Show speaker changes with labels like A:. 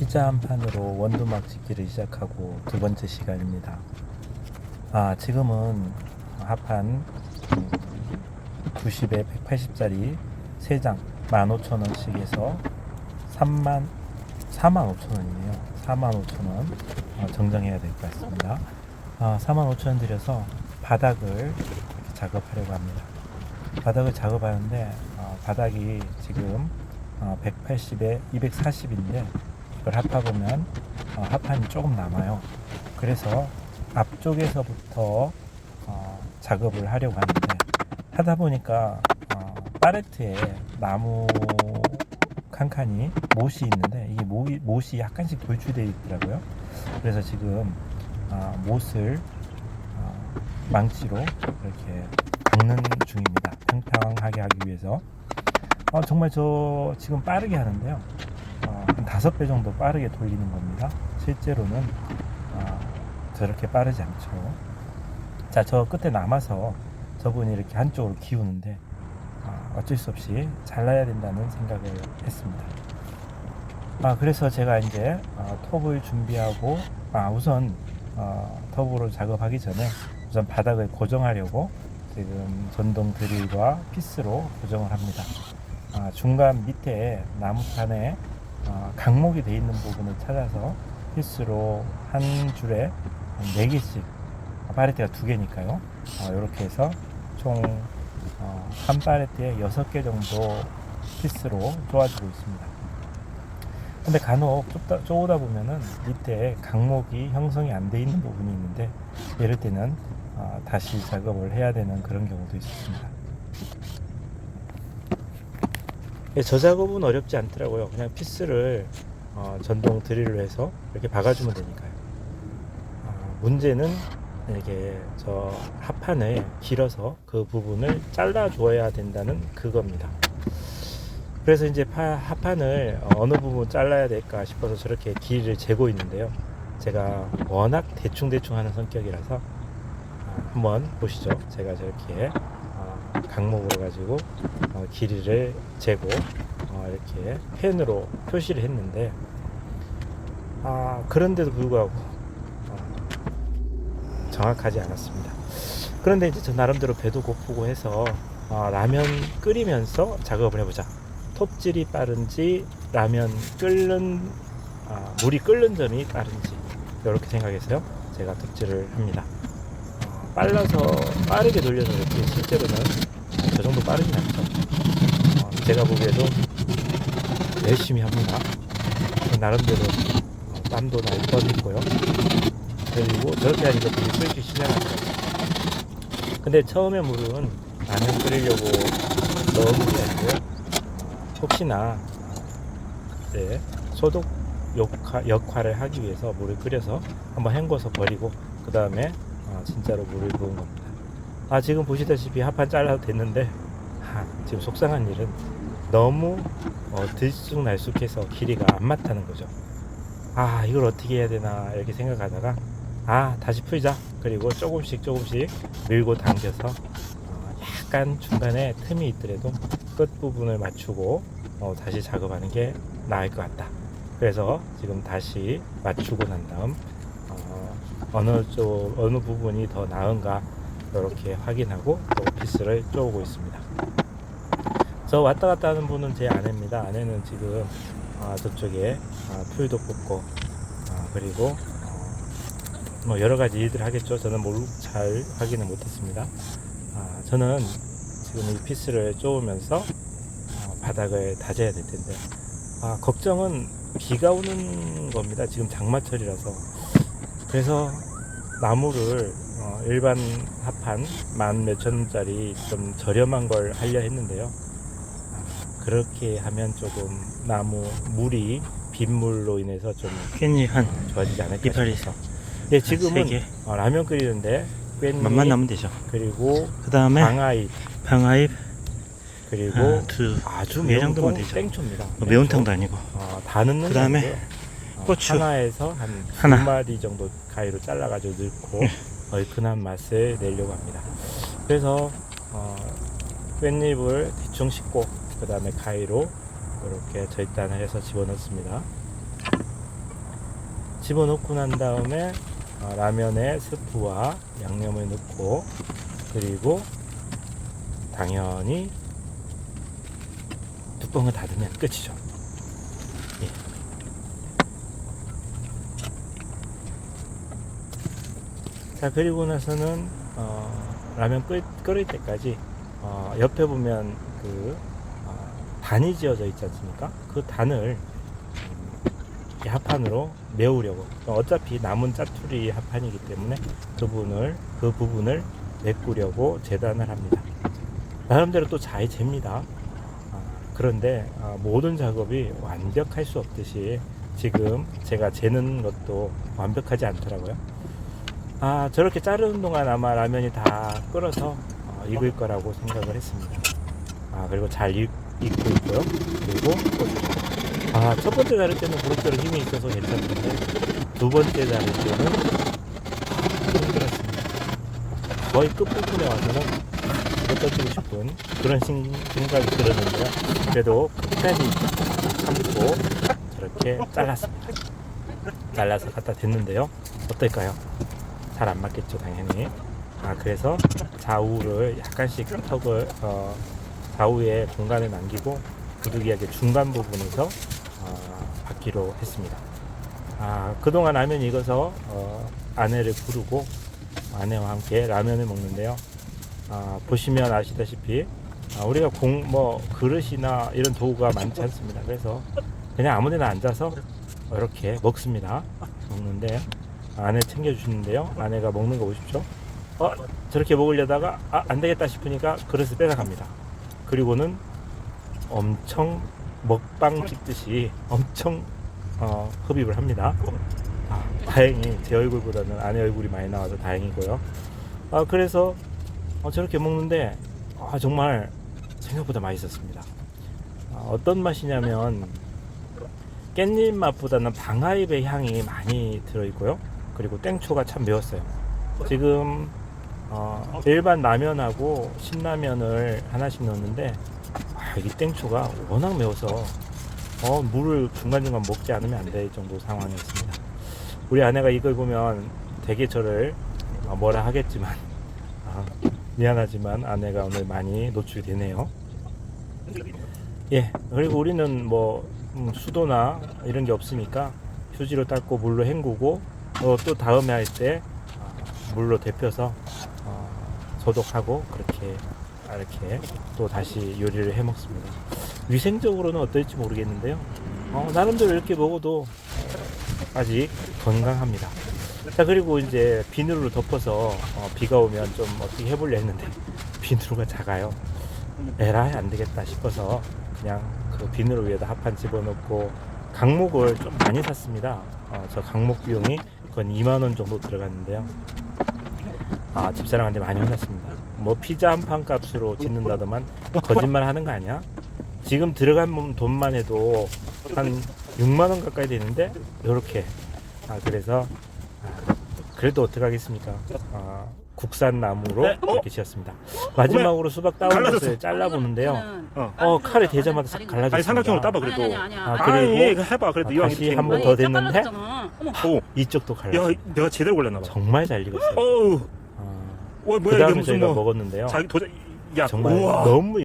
A: 피자 한 판으로 원두막 짓기를 시작하고 두 번째 시간입니다. 지금은 합판 90에 180짜리 3장 15,000원씩 해서 45,000원이네요. 45,000원 정정해야 될 것 같습니다. 45,000원 들여서 바닥을 이렇게 작업하려고 합니다. 바닥을 작업하는데 바닥이 지금 180에 240인데 이걸 합하보면 합판이 조금 남아요. 그래서 앞쪽에서부터 작업을 하려고 하는데 하다 보니까 팔레트에 나무 칸칸이 못이 있는데 이게 못이 약간씩 돌출되어 있더라고요. 그래서 지금 못을 망치로 이렇게 깎는 중입니다. 평평하게 하기 위해서. 정말 저 지금 빠르게 하는데요. 한 5배 정도 빠르게 돌리는 겁니다. 실제로는 저렇게 빠르지 않죠. 자, 저 끝에 남아서 저분이 이렇게 한쪽으로 기우는데 어쩔 수 없이 잘라야 된다는 생각을 했습니다. 그래서 제가 이제 톱을 준비하고 우선 톱으로 작업하기 전에 우선 바닥을 고정하려고 지금 전동 드릴과 피스로 고정을 합니다. 중간 밑에 나무판에 강목이 되어 있는 부분을 찾아서 피스로 한 줄에 4개씩, 팔레트가 2개니까요. 이렇게 해서 총 한 팔레트에 6개 정도 피스로 쪼아주고 있습니다. 근데 간혹 쪼다 보면은 밑에 강목이 형성이 안 되어 있는 부분이 있는데 이럴 때는 다시 작업을 해야 되는 그런 경우도 있습니다. 저 작업은 어렵지 않더라고요. 그냥 피스를 전동 드릴로 해서 이렇게 박아주면 되니까요. 문제는 이렇게 저 합판을 길어서 그 부분을 잘라 줘야 된다는 그겁니다. 그래서 이제 합판을 어느 부분 잘라야 될까 싶어서 저렇게 길이를 재고 있는데요. 제가 워낙 대충 하는 성격이라서 한번 보시죠. 제가 저렇게 강목으로 가지고 길이를 재고 이렇게 펜으로 표시를 했는데 그런데도 불구하고 정확하지 않았습니다. 그런데 이제 저 나름대로 배도 고프고 해서 라면 끓이면서 작업을 해보자. 톱질이 빠른지 라면 물이 끓는 점이 빠른지 이렇게 생각해서요. 제가 톱질을 합니다. 빨라서 빠르게 돌려서 이렇게 실제로는 저 정도 빠르진 않죠. 제가 보기에도 열심히 합니다. 나름대로 땀도 날 뻔했고요. 그리고 저렇게 하니까 물이 끓기 시작하더라고요. 근데 처음에 물은 라면 끓이려고 넣은 물이 아니고요. 혹시나 그때 소독 역할을 하기 위해서 물을 끓여서 한번 헹궈서 버리고 그 다음에 진짜로 물을 부은 겁니다. 지금 보시다시피 합판 잘라도 됐는데 지금 속상한 일은 너무 들쑥날쑥해서 길이가 안 맞다는 거죠. 이걸 어떻게 해야 되나 이렇게 생각하다가 다시 풀자. 그리고 조금씩 밀고 당겨서 약간 중간에 틈이 있더라도 끝부분을 맞추고 다시 작업하는 게 나을 것 같다. 그래서 지금 다시 맞추고 난 다음 어느 부분이 더 나은가 이렇게 확인하고 또 피스를 쪼고 있습니다. 저 왔다 갔다 하는 분은 제 아내입니다. 아내는 지금 저쪽에 풀도 뽑고 그리고 여러 가지 일들 하겠죠. 저는 잘 확인을 못했습니다. 저는 지금 이 피스를 쪼으면서 바닥을 다져야 될 텐데 걱정은 비가 오는 겁니다. 지금 장마철이라서. 그래서 나무를 일반 합판 10,000몇천 원짜리 좀 저렴한 걸 하려 했는데요. 그렇게 하면 조금 물이 빗물로 인해서 좀
B: 깻잎 한
A: 좋아지지 않을까
B: 이파리
A: 싶어서. 지금은 라면 끓이는데 깻잎
B: 맛만 나면 되죠.
A: 그리고
B: 그 다음에 방아잎
A: 그리고
B: 아주 매운
A: 땡초입니다.
B: 매운탕도 아니고
A: 다 넣는
B: 그 다음에 고추
A: 하나에서 한 2마리 정도 가위로 잘라가지고 넣고 얼큰한 맛을 내려고 합니다. 그래서 깻잎을 대충 씻고 그 다음에 가위로 이렇게 절단을 해서 집어넣습니다. 집어넣고 난 다음에 라면에 스프와 양념을 넣고, 그리고 당연히 뚜껑을 닫으면 끝이죠. 예. 자, 그리고 나서는 라면 끓일 때까지 옆에 보면 그 단이 지어져 있지 않습니까? 그 단을 이 합판으로 메우려고, 어차피 남은 짜투리 합판이기 때문에 그 부분을 메꾸려고 재단을 합니다. 나름대로 또 잘 잽니다. 그런데 모든 작업이 완벽할 수 없듯이 지금 제가 재는 것도 완벽하지 않더라고요. 저렇게 자르는 동안 아마 라면이 다 끓어서 익을 거라고 생각을 했습니다. 그리고 잘 익고 있고요. 그리고 첫 번째 자를 때는 그럭저럭 힘이 있어서 괜찮은데 두 번째 자를 때는 힘들었습니다. 거의 끝부분에 와서는 던지고 싶은 그런 생각이 들었는데요. 그래도 끝까지 참고 저렇게 잘랐습니다. 잘라서 갖다 댔는데요. 어떨까요? 잘 안 맞겠죠, 당연히. 그래서 좌우를 약간씩 턱을 좌우에 공간을 남기고 부득이하게 중간 부분에서 받기로 했습니다. 그동안 라면이 익어서 아내를 부르고 아내와 함께 라면을 먹는데요. 보시면 아시다시피 우리가 그릇이나 이런 도구가 많지 않습니다. 그래서 그냥 아무데나 앉아서 이렇게 먹습니다. 먹는데 아내 챙겨주시는데요. 아내가 먹는 거 보십시오. 저렇게 먹으려다가 안 되겠다 싶으니까 그릇을 빼나갑니다. 그리고는 엄청 먹방 찍듯이 엄청 흡입을 합니다. 다행히 제 얼굴보다는 아내 얼굴이 많이 나와서 다행이고요. 그래서 저렇게 먹는데 정말 생각보다 맛있었습니다. 어떤 맛이냐면 깻잎 맛보다는 방아잎의 향이 많이 들어있고요. 그리고 땡초가 참 매웠어요. 지금 일반 라면하고 신라면을 하나씩 넣었는데 이 땡초가 워낙 매워서 물을 중간중간 먹지 않으면 안 될 정도 상황이었습니다. 우리 아내가 이걸 보면 되게 저를 뭐라 하겠지만 미안하지만 아내가 오늘 많이 노출이 되네요. 예, 그리고 우리는 수도나 이런 게 없으니까 휴지로 닦고 물로 헹구고 또 다음에 할 때 물로 데펴서 소독하고 이렇게 또 다시 요리를 해 먹습니다. 위생적으로는 어떨지 모르겠는데요. 나름대로 이렇게 먹어도 아직 건강합니다. 자, 그리고 이제 비누로 덮어서 비가 오면 좀 어떻게 해보려 했는데 비누가 작아요. 에라이 안 되겠다 싶어서 그냥 그 비누로 위에다 합판 집어넣고 강목을 좀 많이 샀습니다. 저 강목 비용이 건 2만원 정도 들어갔는데요. 집사람한테 많이 혼났습니다. 피자 한 판 값으로 짓는다더만 거짓말 하는 거 아니야? 지금 들어간 돈만 해도 한 6만원 가까이 되는데 요렇게 그래서 그래도 어떡하겠습니까? 국산 나무로 이렇게 지었습니다. 마지막으로 수박 따온 것을 잘라보는데요. 칼에 대자마자 싹 갈라졌습니다.
B: 아니 삼각형으로 따봐 그래도.
A: 그리고
B: 해봐 그래도
A: 다시 한 번 더 됐는데 이쪽도
B: 야
A: 갈라졌어요.
B: 내가 제대로 걸렸나봐.
A: 정말 잘 익었어요.
B: 어우.
A: 그
B: 뭐야 이게
A: 다음에
B: 무슨
A: 저희가 먹었는데요.
B: 자기 도자. 야
A: 정말
B: 우와.
A: 너무